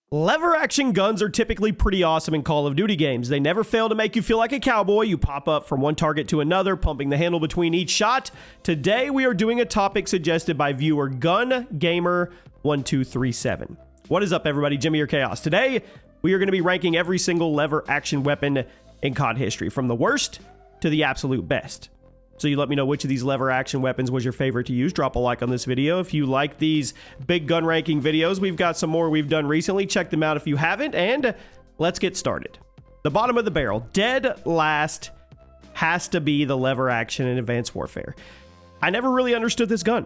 Lever action guns are typically pretty awesome in Call of Duty games. They never fail to make you feel like a cowboy. You pop up from one target to another, pumping the handle between each shot. Today, we are doing a topic suggested by viewer Gun Gamer 1237. What is up, everybody? Jimmy or Chaos. Today, we are going to be ranking every single lever action weapon in COD history, from the worst to the absolute best. So you let me know which of these lever action weapons was your favorite to use. Drop a like on this video. If you like these big gun ranking videos, we've got some more we've done recently. Check them out if you haven't, and let's get started. The bottom of the barrel, dead last, has to be the lever action in Advanced Warfare. I never really understood this gun.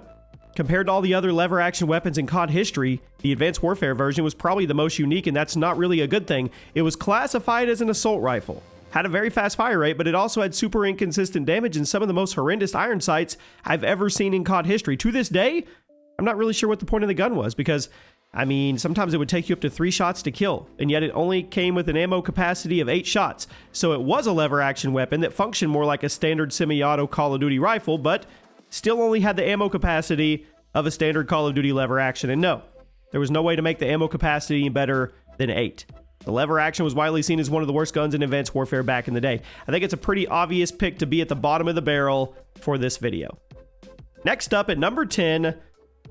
Compared to all the other lever action weapons in COD history, the Advanced Warfare version was probably the most unique, and that's not really a good thing. It was classified as an assault rifle. Had a very fast fire rate, but it also had super inconsistent damage and some of the most horrendous iron sights I've ever seen in COD history. To this day, I'm not really sure what the point of the gun was because, I mean, sometimes it would take you up to 3 shots to kill, and yet it only came with an ammo capacity of 8 shots. So it was a lever action weapon that functioned more like a standard semi-auto Call of Duty rifle, but still only had the ammo capacity of a standard Call of Duty lever action. And no, there was no way to make the ammo capacity any better than 8. The lever action was widely seen as one of the worst guns in Advanced Warfare back in the day. I think it's a pretty obvious pick to be at the bottom of the barrel for this video. Next up at number 10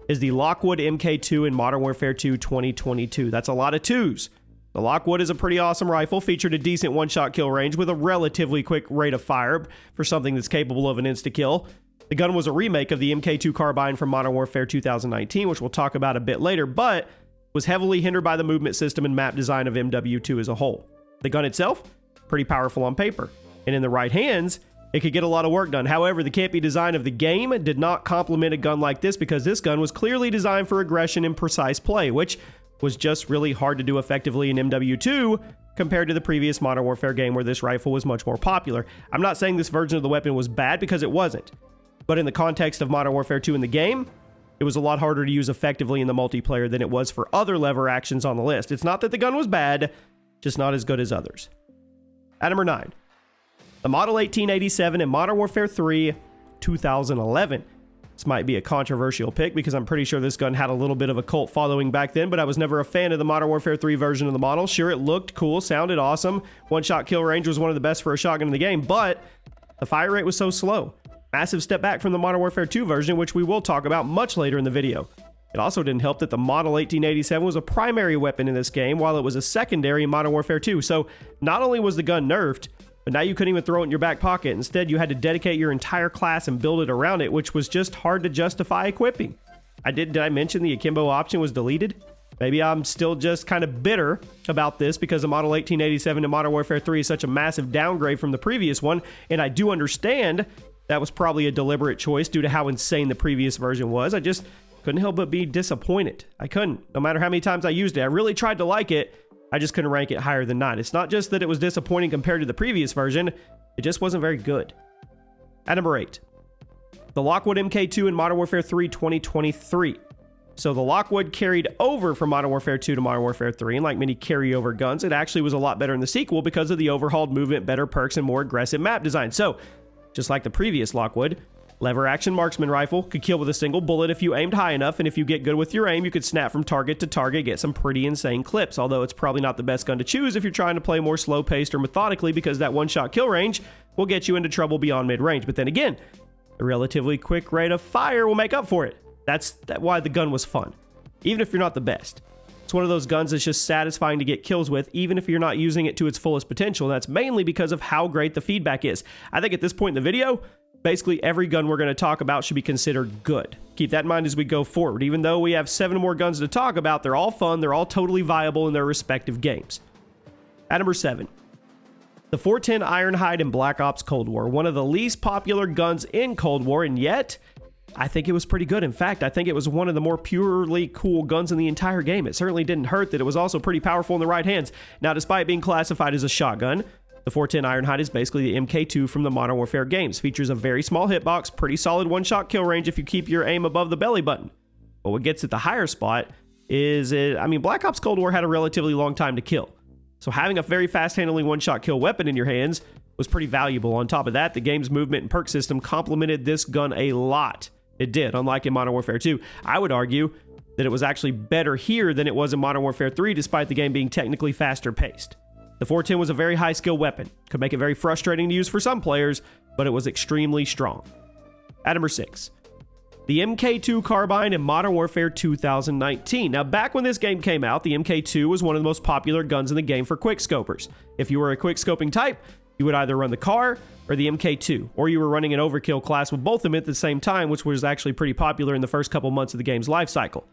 is the Lockwood MK2 in Modern Warfare 2 2022. That's a lot of 2s. The Lockwood is a pretty awesome rifle, featured a decent one-shot kill range with a relatively quick rate of fire for something that's capable of an insta-kill. The gun was a remake of the MK2 carbine from Modern Warfare 2019, which we'll talk about a bit later, but was heavily hindered by the movement system and map design of MW2 as a whole. The gun itself, pretty powerful on paper, and in the right hands, it could get a lot of work done. However, the campy design of the game did not complement a gun like this because this gun was clearly designed for aggression and precise play, which was just really hard to do effectively in MW2 compared to the previous Modern Warfare game where this rifle was much more popular. I'm not saying this version of the weapon was bad because it wasn't, but in the context of Modern Warfare 2 in the game, it was a lot harder to use effectively in the multiplayer than it was for other lever actions on the list. It's not that the gun was bad, just not as good as others. At number 9, the Model 1887 in Modern Warfare 3 2011. This might be a controversial pick because I'm pretty sure this gun had a little bit of a cult following back then, but I was never a fan of the Modern Warfare 3 version of the model. Sure, it looked cool, sounded awesome. One-shot kill range was one of the best for a shotgun in the game, but the fire rate was so slow. Massive step back from the Modern Warfare 2 version, which we will talk about much later in the video. It also didn't help that the Model 1887 was a primary weapon in this game, while it was a secondary in Modern Warfare 2. So not only was the gun nerfed, but now you couldn't even throw it in your back pocket. Instead, you had to dedicate your entire class and build it around it, which was just hard to justify equipping. Did I mention the akimbo option was deleted? Maybe I'm still just kind of bitter about this because the Model 1887 in Modern Warfare 3 is such a massive downgrade from the previous one, and I do understand that was probably a deliberate choice due to how insane the previous version was. I just couldn't help but be disappointed. I couldn't. No matter how many times I used it, I really tried to like it. I just couldn't rank it higher than 9. It's not just that it was disappointing compared to the previous version. It just wasn't very good. At number 8, the Lockwood MK2 in Modern Warfare 3 2023. So the Lockwood carried over from Modern Warfare 2 to Modern Warfare 3, and like many carryover guns, it actually was a lot better in the sequel because of the overhauled movement, better perks, and more aggressive map design. So, just like the previous Lockwood, lever action marksman rifle could kill with a single bullet if you aimed high enough, and if you get good with your aim, you could snap from target to target, get some pretty insane clips, although it's probably not the best gun to choose if you're trying to play more slow-paced or methodically because that one-shot kill range will get you into trouble beyond mid-range. But then again, a relatively quick rate of fire will make up for it. That's why the gun was fun, even if you're not the best. It's one of those guns that's just satisfying to get kills with, even if you're not using it to its fullest potential. And that's mainly because of how great the feedback is. I think at this point in the video, basically every gun we're going to talk about should be considered good. Keep that in mind as we go forward. Even though we have 7 more guns to talk about, they're all fun, they're all totally viable in their respective games. At number 7, the 410 Ironhide in Black Ops Cold War. One of the least popular guns in Cold War, and yet I think it was pretty good. In fact, I think it was one of the more purely cool guns in the entire game. It certainly didn't hurt that it was also pretty powerful in the right hands. Now, despite being classified as a shotgun, the 410 Ironhide is basically the MK2 from the Modern Warfare games. Features a very small hitbox, pretty solid one-shot kill range if you keep your aim above the belly button. But what gets at the higher spot is Black Ops Cold War had a relatively long time to kill. So having a very fast-handling one-shot kill weapon in your hands was pretty valuable. On top of that, the game's movement and perk system complemented this gun a lot. It did, unlike in Modern Warfare 2. I would argue that it was actually better here than it was in Modern Warfare 3, despite the game being technically faster paced. The 410 was a very high skill weapon, could make it very frustrating to use for some players, but it was extremely strong. At number 6, the MK2 carbine in Modern Warfare 2019. Now, back when this game came out, the MK2 was one of the most popular guns in the game for quickscopers. If you were a quickscoping type, you would either run the CAR or the MK2, or you were running an overkill class with both of them at the same time, which was actually pretty popular in the first couple months of the game's life cycle.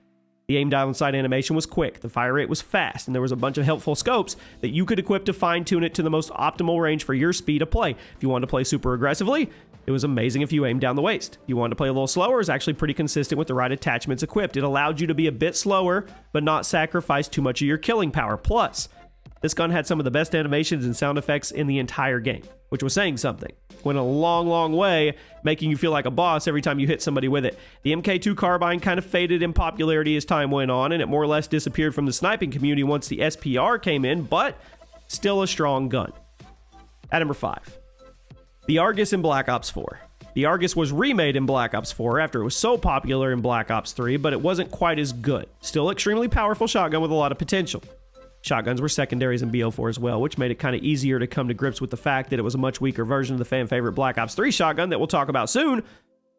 The aim down sight animation was quick, the fire rate was fast, and there was a bunch of helpful scopes that you could equip to fine-tune it to the most optimal range for your speed of play. If you wanted to play super aggressively, it was amazing if you aimed down the waist. You wanted to play a little slower, it was actually pretty consistent with the right attachments equipped. It allowed you to be a bit slower, but not sacrifice too much of your killing power. Plus, this gun had some of the best animations and sound effects in the entire game, which was saying something. Went a long, long way, making you feel like a boss every time you hit somebody with it. The MK2 carbine kind of faded in popularity as time went on, and it more or less disappeared from the sniping community once the SPR came in, but still a strong gun. At number 5, the Argus in Black Ops 4. The Argus was remade in Black Ops 4 after it was so popular in Black Ops 3, but it wasn't quite as good. Still extremely powerful shotgun with a lot of potential. Shotguns were secondaries in BO4 as well, which made it kind of easier to come to grips with the fact that it was a much weaker version of the fan favorite Black Ops 3 shotgun that we'll talk about soon,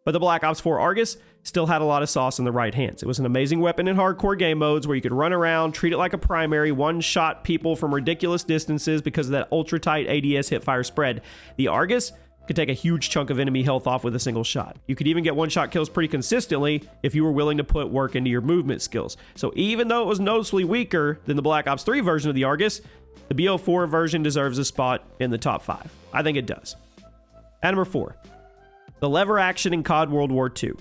but the Black Ops 4 Argus still had a lot of sauce in the right hands. It was an amazing weapon in hardcore game modes where you could run around, treat it like a primary, one-shot people from ridiculous distances because of that ultra-tight ADS hipfire spread. The Argus could take a huge chunk of enemy health off with a single shot. You could even get one-shot kills pretty consistently if you were willing to put work into your movement skills. So even though it was noticeably weaker than the Black Ops 3 version of the Argus, the BO4 version deserves a spot in the top 5. I think it does. At number 4, the lever action in COD World War II.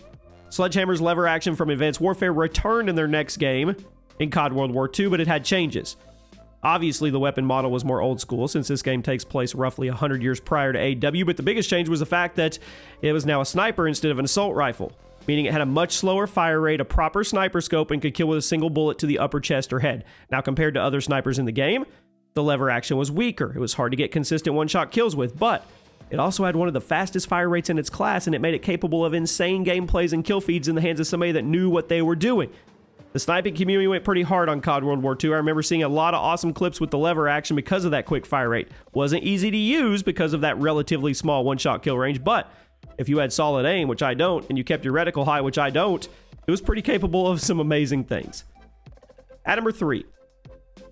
Sledgehammer's lever action from Advanced Warfare returned in their next game in COD World War II, but it had changes. Obviously, the weapon model was more old school since this game takes place roughly 100 years prior to AW, but the biggest change was the fact that it was now a sniper instead of an assault rifle, meaning it had a much slower fire rate, a proper sniper scope, and could kill with a single bullet to the upper chest or head. Now, compared to other snipers in the game, the lever action was weaker. It was hard to get consistent one-shot kills with, but it also had one of the fastest fire rates in its class, and it made it capable of insane gameplays and kill feeds in the hands of somebody that knew what they were doing. The sniping community went pretty hard on COD World War II. I remember seeing a lot of awesome clips with the lever action because of that quick fire rate. Wasn't easy to use because of that relatively small one-shot kill range, but if you had solid aim, which I don't, and you kept your reticle high, which I don't, it was pretty capable of some amazing things. At number 3,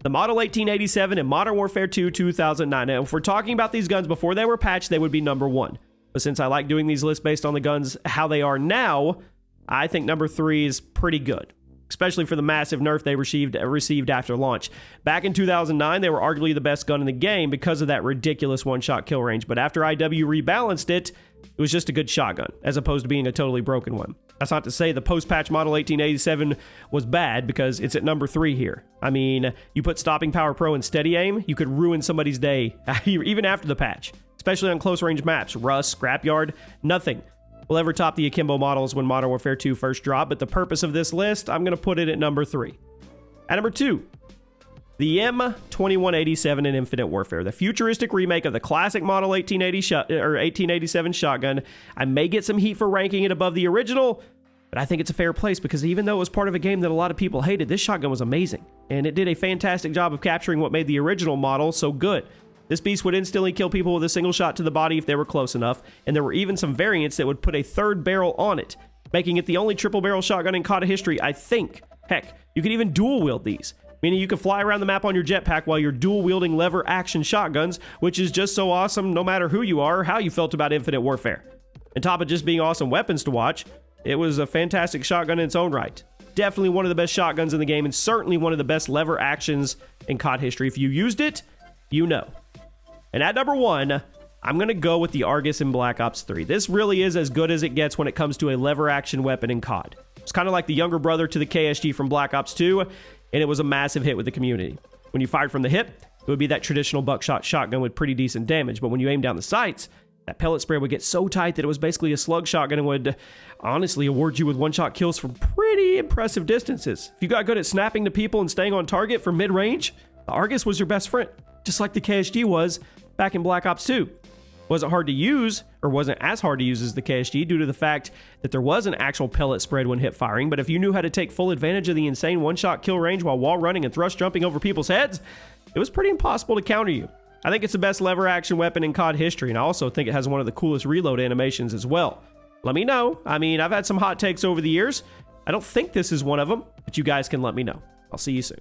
the Model 1887 in Modern Warfare 2 2009. Now, if we're talking about these guns before they were patched, they would be number 1. But since I like doing these lists based on the guns how they are now, I think number 3 is pretty good, especially for the massive nerf they received after launch. Back in 2009, they were arguably the best gun in the game because of that ridiculous one-shot kill range, but after IW rebalanced it, it was just a good shotgun, as opposed to being a totally broken one. That's not to say the post-patch Model 1887 was bad, because it's at number 3 here. I mean, you put Stopping Power Pro and Steady Aim, you could ruin somebody's day, even after the patch, especially on close-range maps. Rust, Scrapyard, nothing will ever top the Akimbo models when Modern Warfare 2 first dropped, but the purpose of this list, I'm going to put it at number 3. At number 2, the M2187 in Infinite Warfare, the futuristic remake of the classic Model 1887 shotgun. I may get some heat for ranking it above the original, but I think it's a fair place because even though it was part of a game that a lot of people hated, this shotgun was amazing, and it did a fantastic job of capturing what made the original model so good. This beast would instantly kill people with a single shot to the body if they were close enough, and there were even some variants that would put a third barrel on it, making it the only triple barrel shotgun in COD history, I think. Heck, you could even dual wield these, meaning you could fly around the map on your jetpack while you're dual wielding lever action shotguns, which is just so awesome no matter who you are or how you felt about Infinite Warfare. On top of just being awesome weapons to watch, it was a fantastic shotgun in its own right. Definitely one of the best shotguns in the game, and certainly one of the best lever actions in COD history. If you used it, you know. And at number 1, I'm going to go with the Argus in Black Ops 3. This really is as good as it gets when it comes to a lever action weapon in COD. It's kind of like the younger brother to the KSG from Black Ops 2, and it was a massive hit with the community. When you fired from the hip, it would be that traditional buckshot shotgun with pretty decent damage, but when you aim down the sights, that pellet spray would get so tight that it was basically a slug shotgun and would honestly award you with one-shot kills from pretty impressive distances. If you got good at snapping to people and staying on target from mid-range, the Argus was your best friend, just like the KSG was back in Black Ops 2. wasn't hard to use, or wasn't as hard to use as the KSG due to the fact that there was an actual pellet spread when hip firing, but if you knew how to take full advantage of the insane one-shot kill range while wall running and thrust jumping over people's heads, it was pretty impossible to counter you. I think it's the best lever action weapon in COD history, and I also think it has one of the coolest reload animations as well. Let me know. I mean, I've had some hot takes over the years. I don't think this is one of them, but you guys can let me know. I'll see you soon.